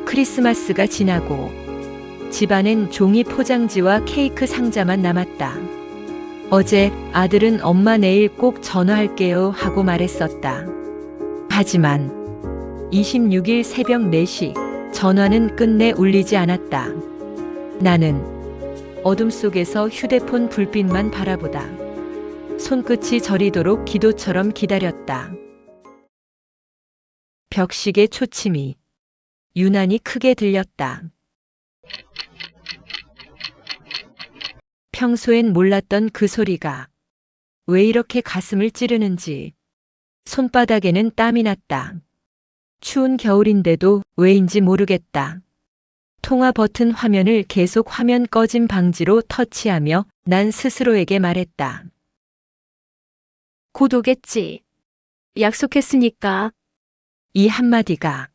크리스마스가 지나고 집안엔 종이 포장지와 케이크 상자만 남았다. 어제 아들은 엄마 내일 꼭 전화할게요 하고 말했었다. 하지만 26일 새벽 4시 전화는 끝내 울리지 않았다. 나는 어둠 속에서 휴대폰 불빛만 바라보다 손끝이 저리도록 기도처럼 기다렸다. 벽식의 초침이 유난히 크게 들렸다. 평소엔 몰랐던 그 소리가 왜 이렇게 가슴을 찌르는지 손바닥에는 땀이 났다. 추운 겨울인데도 왜인지 모르겠다. 통화 버튼 화면을 계속 화면 꺼짐 방지로 터치하며 난 스스로에게 말했다. 곧 오겠지. 약속했으니까. 이 한마디가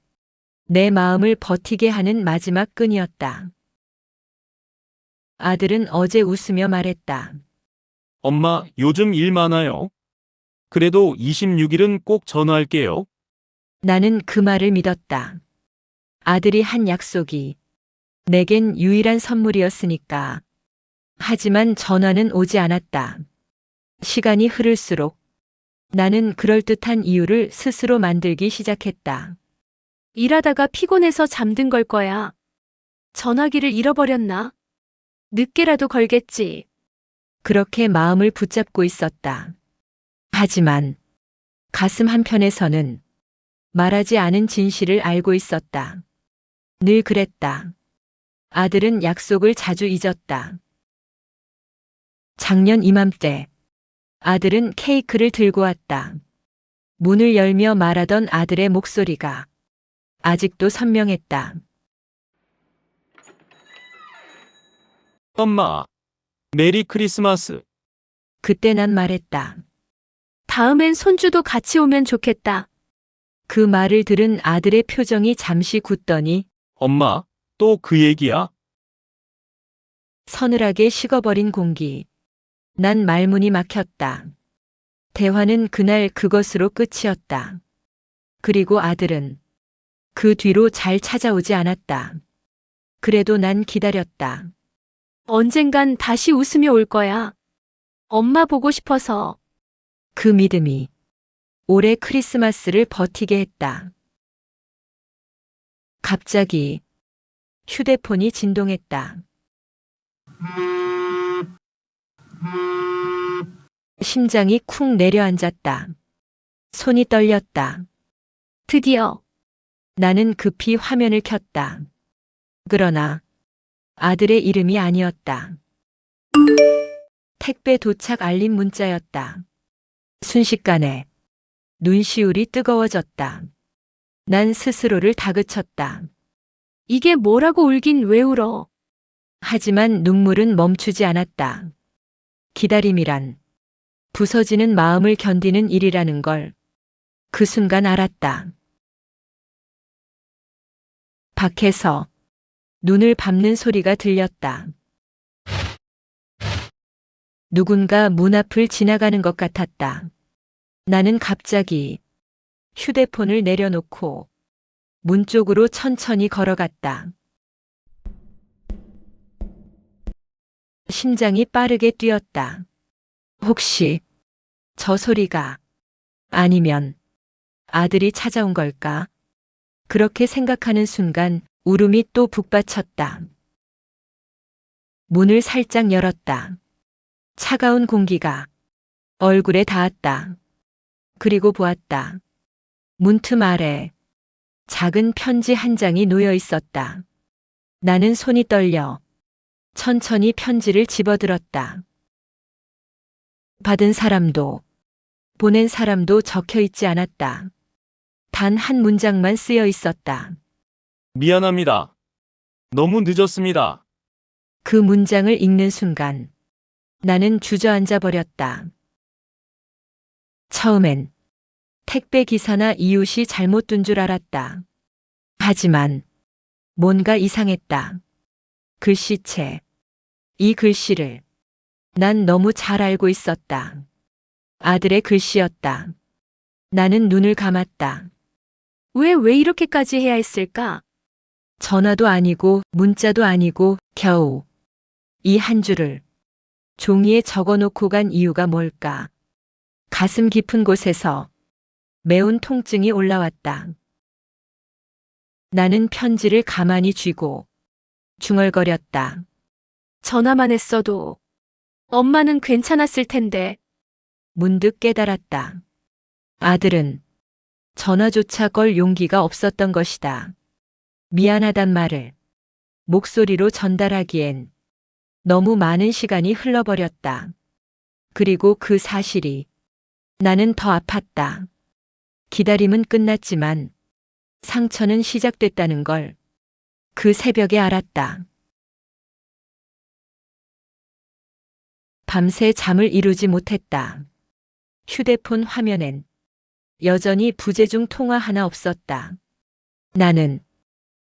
내 마음을 버티게 하는 마지막 끈이었다. 아들은 어제 웃으며 말했다. 엄마, 요즘 일 많아요. 그래도 26일은 꼭 전화할게요. 나는 그 말을 믿었다. 아들이 한 약속이 내겐 유일한 선물이었으니까. 하지만 전화는 오지 않았다. 시간이 흐를수록 나는 그럴듯한 이유를 스스로 만들기 시작했다. 일하다가 피곤해서 잠든 걸 거야. 전화기를 잃어버렸나? 늦게라도 걸겠지. 그렇게 마음을 붙잡고 있었다. 하지만 가슴 한편에서는 말하지 않은 진실을 알고 있었다. 늘 그랬다. 아들은 약속을 자주 잊었다. 작년 이맘때 아들은 케이크를 들고 왔다. 문을 열며 말하던 아들의 목소리가 아직도 선명했다. 엄마, 메리 크리스마스. 그때 난 말했다. 다음엔 손주도 같이 오면 좋겠다. 그 말을 들은 아들의 표정이 잠시 굳더니 엄마, 또 그 얘기야? 서늘하게 식어버린 공기. 난 말문이 막혔다. 대화는 그날 그것으로 끝이었다. 그리고 아들은 그 뒤로 잘 찾아오지 않았다. 그래도 난 기다렸다. 언젠간 다시 웃으며 올 거야. 엄마 보고 싶어서. 그 믿음이 올해 크리스마스를 버티게 했다. 갑자기 휴대폰이 진동했다. 심장이 쿵 내려앉았다. 손이 떨렸다. 드디어. 나는 급히 화면을 켰다. 그러나 아들의 이름이 아니었다. 택배 도착 알림 문자였다. 순식간에 눈시울이 뜨거워졌다. 난 스스로를 다그쳤다. 이게 뭐라고 울긴 왜 울어? 하지만 눈물은 멈추지 않았다. 기다림이란 부서지는 마음을 견디는 일이라는 걸 그 순간 알았다. 밖에서 눈을 밟는 소리가 들렸다. 누군가 문 앞을 지나가는 것 같았다. 나는 갑자기 휴대폰을 내려놓고 문 쪽으로 천천히 걸어갔다. 심장이 빠르게 뛰었다. 혹시 저 소리가 아니면 아들이 찾아온 걸까? 그렇게 생각하는 순간 울음이 또 북받쳤다. 문을 살짝 열었다. 차가운 공기가 얼굴에 닿았다. 그리고 보았다. 문틈 아래 작은 편지 한 장이 놓여 있었다. 나는 손이 떨려 천천히 편지를 집어들었다. 받은 사람도 보낸 사람도 적혀 있지 않았다. 단 한 문장만 쓰여 있었다. 미안합니다. 너무 늦었습니다. 그 문장을 읽는 순간 나는 주저앉아 버렸다. 처음엔 택배 기사나 이웃이 잘못 둔 줄 알았다. 하지만 뭔가 이상했다. 글씨체. 이 글씨를 난 너무 잘 알고 있었다. 아들의 글씨였다. 나는 눈을 감았다. 왜 이렇게까지 해야 했을까? 전화도 아니고 문자도 아니고 겨우 이 한 줄을 종이에 적어놓고 간 이유가 뭘까? 가슴 깊은 곳에서 매운 통증이 올라왔다. 나는 편지를 가만히 쥐고 중얼거렸다. 전화만 했어도 엄마는 괜찮았을 텐데. 문득 깨달았다. 아들은 전화조차 걸 용기가 없었던 것이다. 미안하단 말을 목소리로 전달하기엔 너무 많은 시간이 흘러버렸다. 그리고 그 사실이 나는 더 아팠다. 기다림은 끝났지만 상처는 시작됐다는 걸 그 새벽에 알았다. 밤새 잠을 이루지 못했다. 휴대폰 화면엔 여전히 부재중 통화 하나 없었다. 나는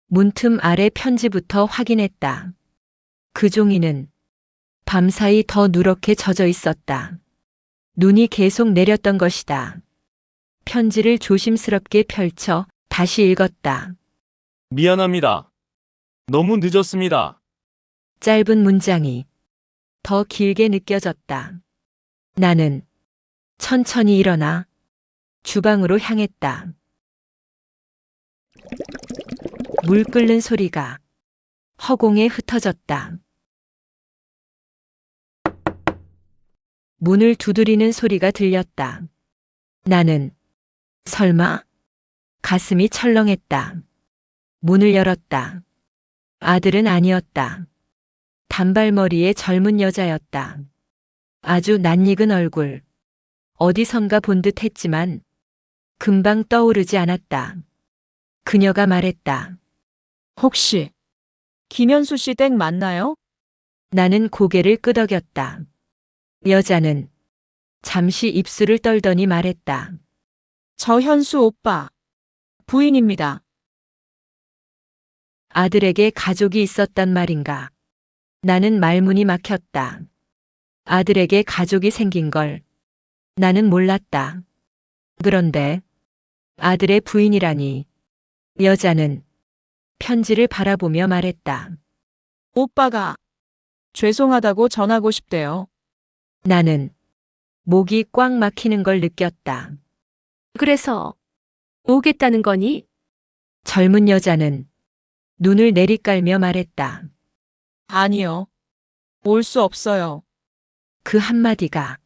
문틈 아래 편지부터 확인했다. 그 종이는 밤사이 더 누렇게 젖어 있었다. 눈이 계속 내렸던 것이다. 편지를 조심스럽게 펼쳐 다시 읽었다. 미안합니다. 너무 늦었습니다. 짧은 문장이 더 길게 느껴졌다. 나는 천천히 일어나 주방으로 향했다. 물 끓는 소리가 허공에 흩어졌다. 문을 두드리는 소리가 들렸다. 나는 설마 가슴이 철렁했다. 문을 열었다. 아들은 아니었다. 단발머리의 젊은 여자였다. 아주 낯익은 얼굴. 어디선가 본 듯 했지만 금방 떠오르지 않았다. 그녀가 말했다. 혹시 김현수 씨 댁 맞나요? 나는 고개를 끄덕였다. 여자는 잠시 입술을 떨더니 말했다. 저 현수 오빠 부인입니다. 아들에게 가족이 있었단 말인가? 나는 말문이 막혔다. 아들에게 가족이 생긴 걸 나는 몰랐다. 그런데 아들의 부인이라니. 여자는 편지를 바라보며 말했다. 오빠가 죄송하다고 전하고 싶대요. 나는 목이 꽉 막히는 걸 느꼈다. 그래서 오겠다는 거니? 젊은 여자는 눈을 내리깔며 말했다. 아니요. 올 수 없어요. 그 한마디가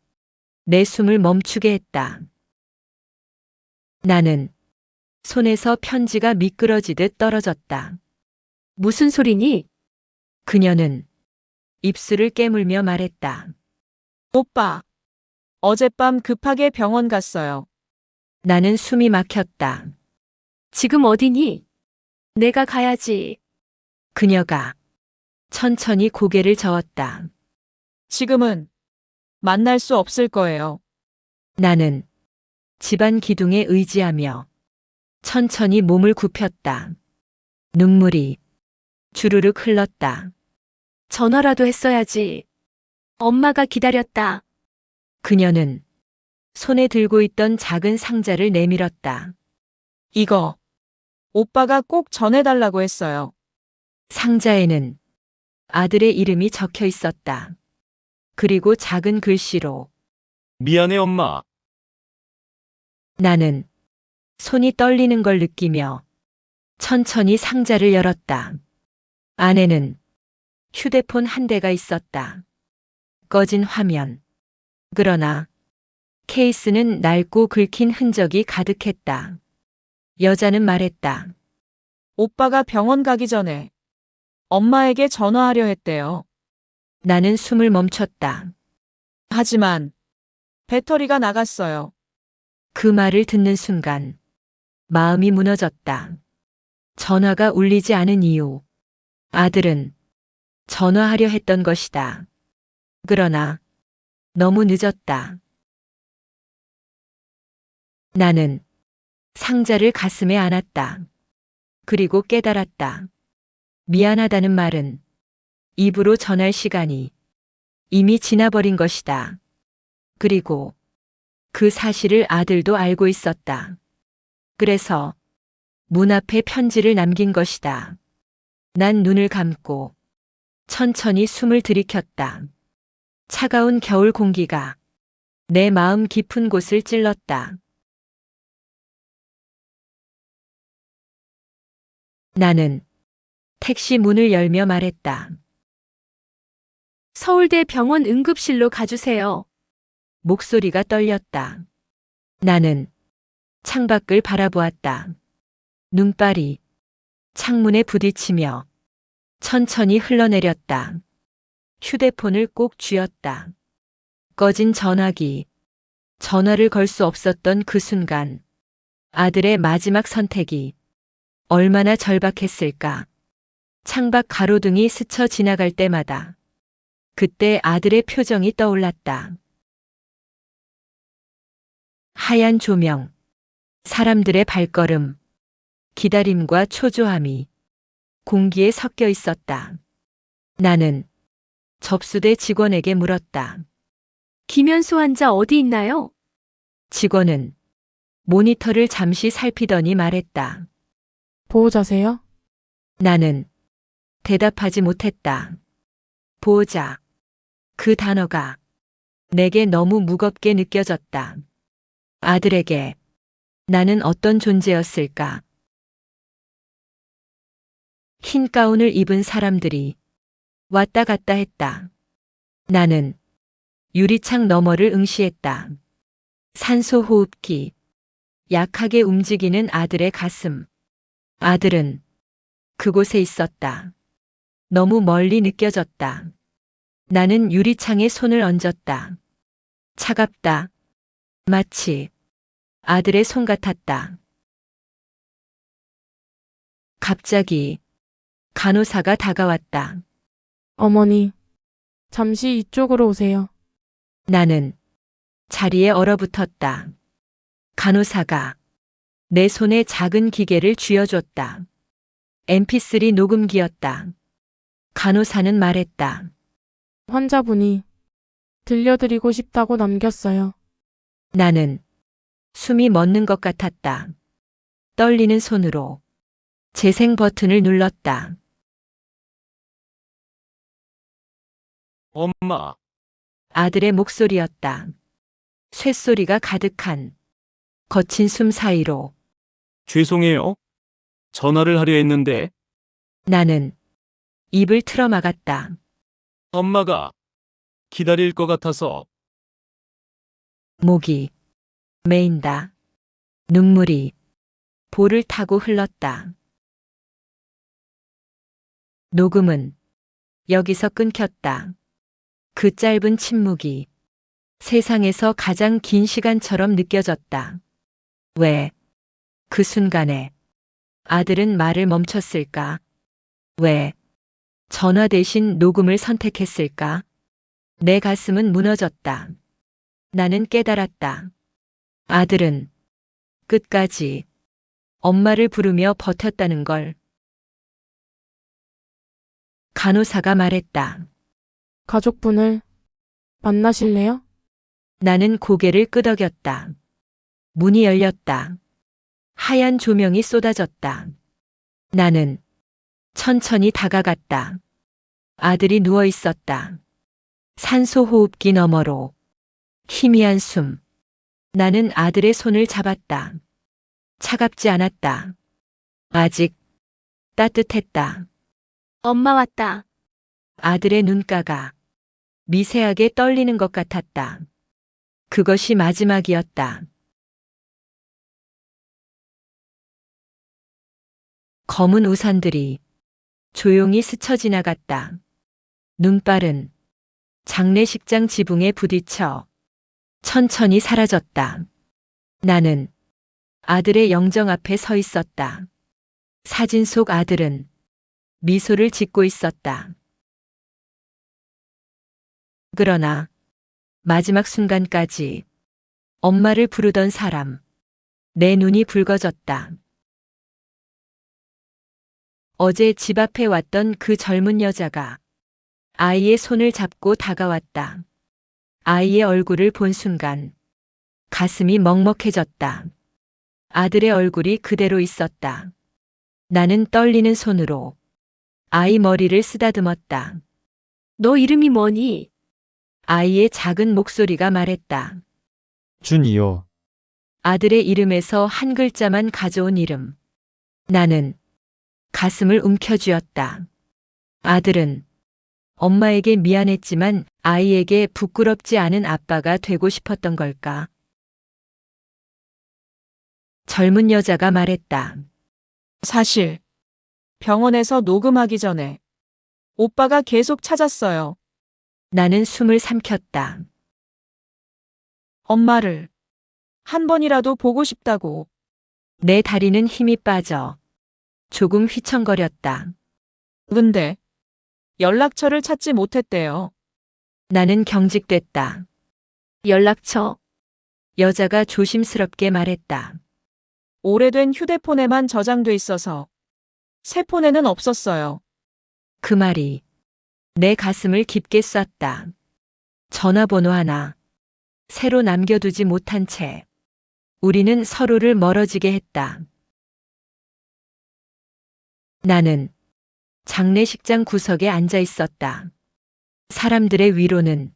내 숨을 멈추게 했다. 나는 손에서 편지가 미끄러지듯 떨어졌다. 무슨 소리니? 그녀는 입술을 깨물며 말했다. 오빠 어젯밤 급하게 병원 갔어요. 나는 숨이 막혔다. 지금 어디니? 내가 가야지. 그녀가 천천히 고개를 저었다. 지금은 만날 수 없을 거예요. 나는 집안 기둥에 의지하며 천천히 몸을 굽혔다. 눈물이 주르륵 흘렀다. 전화라도 했어야지. 엄마가 기다렸다. 그녀는 손에 들고 있던 작은 상자를 내밀었다. 이거 오빠가 꼭 전해달라고 했어요. 상자에는 아들의 이름이 적혀 있었다. 그리고 작은 글씨로 미안해, 엄마. 나는 손이 떨리는 걸 느끼며 천천히 상자를 열었다. 안에는 휴대폰 한 대가 있었다. 꺼진 화면. 그러나 케이스는 낡고 긁힌 흔적이 가득했다. 여자는 말했다. 오빠가 병원 가기 전에 엄마에게 전화하려 했대요. 나는 숨을 멈췄다. 하지만 배터리가 나갔어요. 그 말을 듣는 순간 마음이 무너졌다. 전화가 울리지 않은 이유. 아들은 전화하려 했던 것이다. 그러나 너무 늦었다. 나는 상자를 가슴에 안았다. 그리고 깨달았다. 미안하다는 말은 입으로 전할 시간이 이미 지나버린 것이다. 그리고 그 사실을 아들도 알고 있었다. 그래서 문 앞에 편지를 남긴 것이다. 난 눈을 감고 천천히 숨을 들이켰다. 차가운 겨울 공기가 내 마음 깊은 곳을 찔렀다. 나는 택시 문을 열며 말했다. 서울대 병원 응급실로 가주세요. 목소리가 떨렸다. 나는 창밖을 바라보았다. 눈발이 창문에 부딪히며 천천히 흘러내렸다. 휴대폰을 꼭 쥐었다. 꺼진 전화기. 전화를 걸 수 없었던 그 순간 아들의 마지막 선택이 얼마나 절박했을까. 창밖 가로등이 스쳐 지나갈 때마다 그때 아들의 표정이 떠올랐다. 하얀 조명, 사람들의 발걸음, 기다림과 초조함이 공기에 섞여 있었다. 나는 접수대 직원에게 물었다. 김현수 환자 어디 있나요? 직원은 모니터를 잠시 살피더니 말했다. 보호자세요? 나는 대답하지 못했다. 보호자. 그 단어가 내게 너무 무겁게 느껴졌다. 아들에게 나는 어떤 존재였을까? 흰 가운을 입은 사람들이 왔다 갔다 했다. 나는 유리창 너머를 응시했다. 산소 호흡기. 약하게 움직이는 아들의 가슴. 아들은 그곳에 있었다. 너무 멀리 느껴졌다. 나는 유리창에 손을 얹었다. 차갑다. 마치 아들의 손 같았다. 갑자기 간호사가 다가왔다. 어머니, 잠시 이쪽으로 오세요. 나는 자리에 얼어붙었다. 간호사가 내 손에 작은 기계를 쥐어줬다. mp3 녹음기였다. 간호사는 말했다. 환자분이 들려드리고 싶다고 남겼어요. 나는 숨이 멎는 것 같았다. 떨리는 손으로 재생 버튼을 눌렀다. 엄마, 아들의 목소리였다. 쇳소리가 가득한 거친 숨 사이로 죄송해요. 전화를 하려 했는데 나는 입을 틀어막았다. 엄마가 기다릴 것 같아서. 목이 메인다. 눈물이 볼을 타고 흘렀다. 녹음은 여기서 끊겼다. 그 짧은 침묵이 세상에서 가장 긴 시간처럼 느껴졌다. 왜 그 순간에 아들은 말을 멈췄을까? 왜 전화 대신 녹음을 선택했을까? 내 가슴은 무너졌다. 나는 깨달았다. 아들은 끝까지 엄마를 부르며 버텼다는 걸. 간호사가 말했다. 가족분을 만나실래요? 나는 고개를 끄덕였다. 문이 열렸다. 하얀 조명이 쏟아졌다. 나는 천천히 다가갔다. 아들이 누워 있었다. 산소 호흡기 너머로 희미한 숨. 나는 아들의 손을 잡았다. 차갑지 않았다. 아직 따뜻했다. 엄마 왔다. 아들의 눈가가 미세하게 떨리는 것 같았다. 그것이 마지막이었다. 검은 우산들이 조용히 스쳐 지나갔다. 눈발은 장례식장 지붕에 부딪혀 천천히 사라졌다. 나는 아들의 영정 앞에 서 있었다. 사진 속 아들은 미소를 짓고 있었다. 그러나 마지막 순간까지 엄마를 부르던 사람, 내 눈이 붉어졌다. 어제 집 앞에 왔던 그 젊은 여자가 아이의 손을 잡고 다가왔다. 아이의 얼굴을 본 순간 가슴이 먹먹해졌다. 아들의 얼굴이 그대로 있었다. 나는 떨리는 손으로 아이 머리를 쓰다듬었다. 너 이름이 뭐니? 아이의 작은 목소리가 말했다. 준이요. 아들의 이름에서 한 글자만 가져온 이름. 나는 가슴을 움켜쥐었다. 아들은 엄마에게 미안했지만 아이에게 부끄럽지 않은 아빠가 되고 싶었던 걸까? 젊은 여자가 말했다. 사실 병원에서 녹음하기 전에 오빠가 계속 찾았어요. 나는 숨을 삼켰다. 엄마를 한 번이라도 보고 싶다고. 내 다리는 힘이 빠져 조금 휘청거렸다. 근데 연락처를 찾지 못했대요. 나는 경직됐다. 연락처. 여자가 조심스럽게 말했다. 오래된 휴대폰에만 저장돼 있어서 새 폰에는 없었어요. 그 말이 내 가슴을 깊게 쐈다. 전화번호 하나 새로 남겨두지 못한 채 우리는 서로를 멀어지게 했다. 나는 장례식장 구석에 앉아 있었다. 사람들의 위로는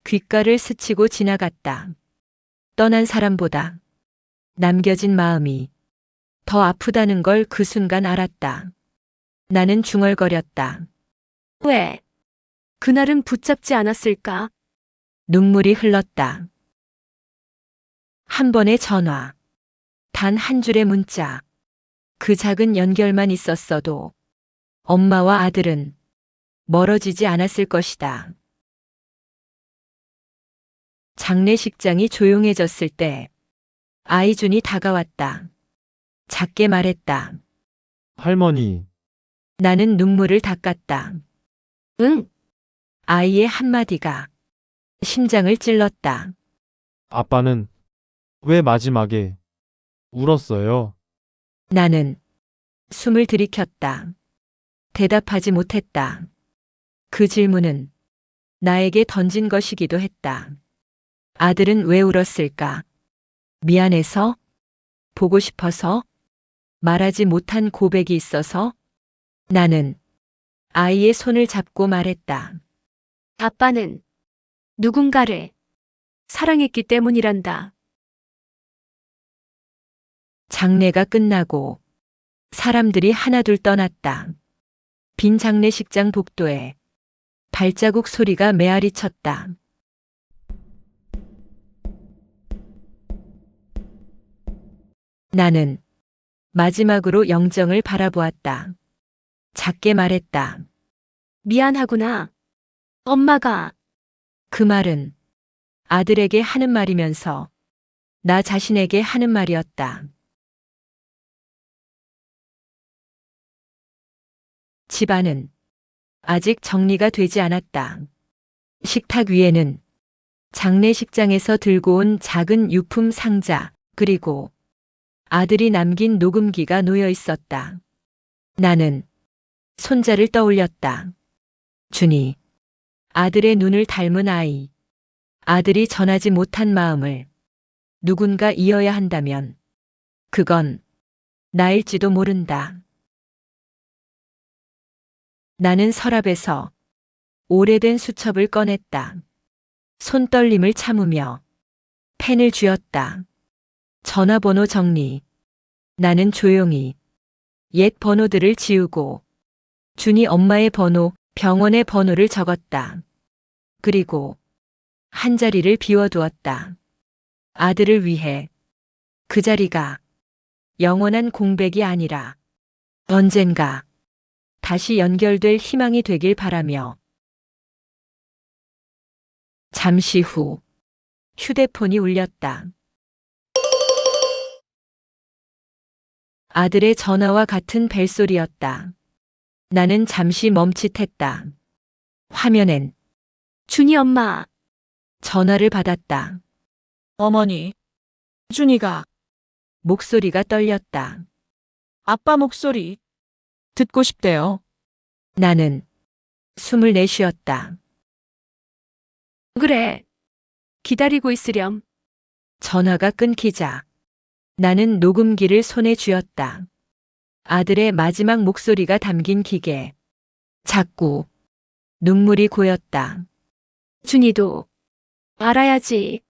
귓가를 스치고 지나갔다. 떠난 사람보다 남겨진 마음이 더 아프다는 걸 그 순간 알았다. 나는 중얼거렸다. 왜? 그날은 붙잡지 않았을까? 눈물이 흘렀다. 한 번의 전화, 단 한 줄의 문자, 그 작은 연결만 있었어도 엄마와 아들은 멀어지지 않았을 것이다. 장례식장이 조용해졌을 때 아이준이 다가왔다. 작게 말했다. 할머니, 나는 눈물을 닦았다. 응. 아이의 한마디가 심장을 찔렀다. 아빠는 왜 마지막에 울었어요? 나는 숨을 들이켰다. 대답하지 못했다. 그 질문은 나에게 던진 것이기도 했다. 아들은 왜 울었을까? 미안해서? 보고 싶어서? 말하지 못한 고백이 있어서? 나는 아이의 손을 잡고 말했다. 아빠는 누군가를 사랑했기 때문이란다. 장례가 끝나고 사람들이 하나둘 떠났다. 빈 장례식장 복도에 발자국 소리가 메아리 쳤다. 나는 마지막으로 영정을 바라보았다. 작게 말했다. 미안하구나. 엄마가 그 말은 아들에게 하는 말이면서 나 자신에게 하는 말이었다. 집안은 아직 정리가 되지 않았다. 식탁 위에는 장례식장에서 들고 온 작은 유품 상자, 그리고 아들이 남긴 녹음기가 놓여 있었다. 나는 손자를 떠올렸다. 준이, 아들의 눈을 닮은 아이. 아들이 전하지 못한 마음을 누군가 이어야 한다면 그건 나일지도 모른다. 나는 서랍에서 오래된 수첩을 꺼냈다. 손떨림을 참으며 펜을 쥐었다. 전화번호 정리. 나는 조용히 옛 번호들을 지우고 준이 엄마의 번호, 병원의 번호를 적었다. 그리고 한 자리를 비워두었다. 아들을 위해 그 자리가 영원한 공백이 아니라 언젠가 다시 연결될 희망이 되길 바라며. 잠시 후 휴대폰이 울렸다. 아들의 전화와 같은 벨소리였다. 나는 잠시 멈칫했다. 화면엔 준이 엄마. 전화를 받았다. 어머니, 준이가 목소리가 떨렸다. 아빠 목소리 듣고 싶대요. 나는 숨을 내쉬었다. 그래. 기다리고 있으렴. 전화가 끊기자 나는 녹음기를 손에 쥐었다. 아들의 마지막 목소리가 담긴 기계. 자꾸 눈물이 고였다. 준이도 알아야지.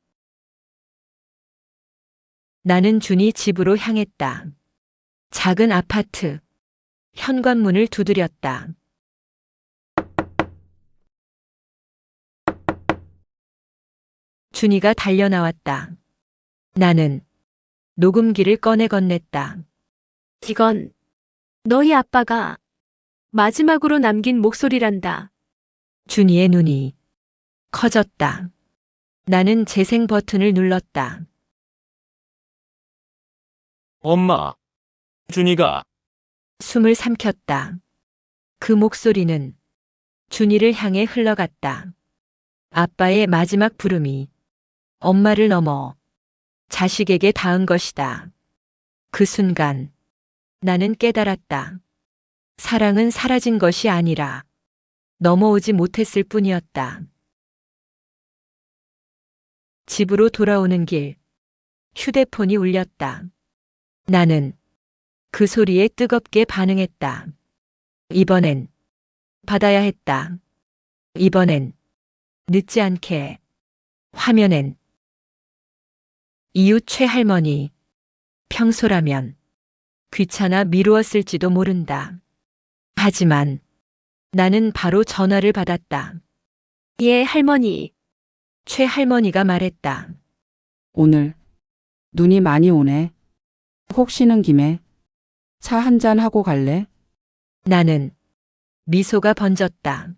나는 준이 집으로 향했다. 작은 아파트. 현관문을 두드렸다. 준이가 달려나왔다. 나는 녹음기를 꺼내 건넸다. 이건 너희 아빠가 마지막으로 남긴 목소리란다. 준이의 눈이 커졌다. 나는 재생 버튼을 눌렀다. 엄마. 준이가 숨을 삼켰다. 그 목소리는 준이를 향해 흘러갔다. 아빠의 마지막 부름이 엄마를 넘어 자식에게 닿은 것이다. 그 순간 나는 깨달았다. 사랑은 사라진 것이 아니라 넘어오지 못했을 뿐이었다. 집으로 돌아오는 길, 휴대폰이 울렸다. 나는 그 소리에 뜨겁게 반응했다. 이번엔 받아야 했다. 이번엔 늦지 않게. 화면엔 이웃 최할머니. 평소라면 귀찮아 미루었을지도 모른다. 하지만 나는 바로 전화를 받았다. 예, 할머니. 최할머니가 말했다. 오늘 눈이 많이 오네. 혹 쉬는 김에 차 한잔 하고 갈래? 나는 미소가 번졌다.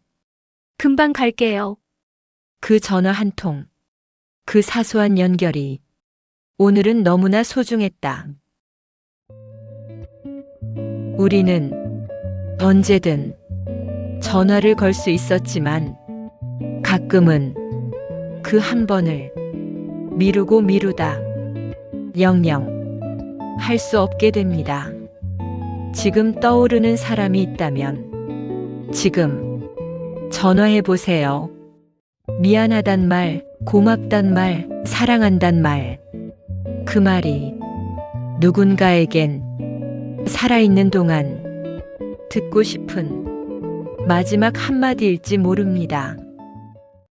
금방 갈게요. 그 전화 한 통, 그 사소한 연결이 오늘은 너무나 소중했다. 우리는 언제든 전화를 걸 수 있었지만 가끔은 그 한 번을 미루고 미루다 영영 할 수 없게 됩니다. 지금 떠오르는 사람이 있다면 지금 전화해 보세요. 미안하단 말, 고맙단 말, 사랑한단 말. 그 말이 누군가에겐 살아있는 동안 듣고 싶은 마지막 한마디일지 모릅니다.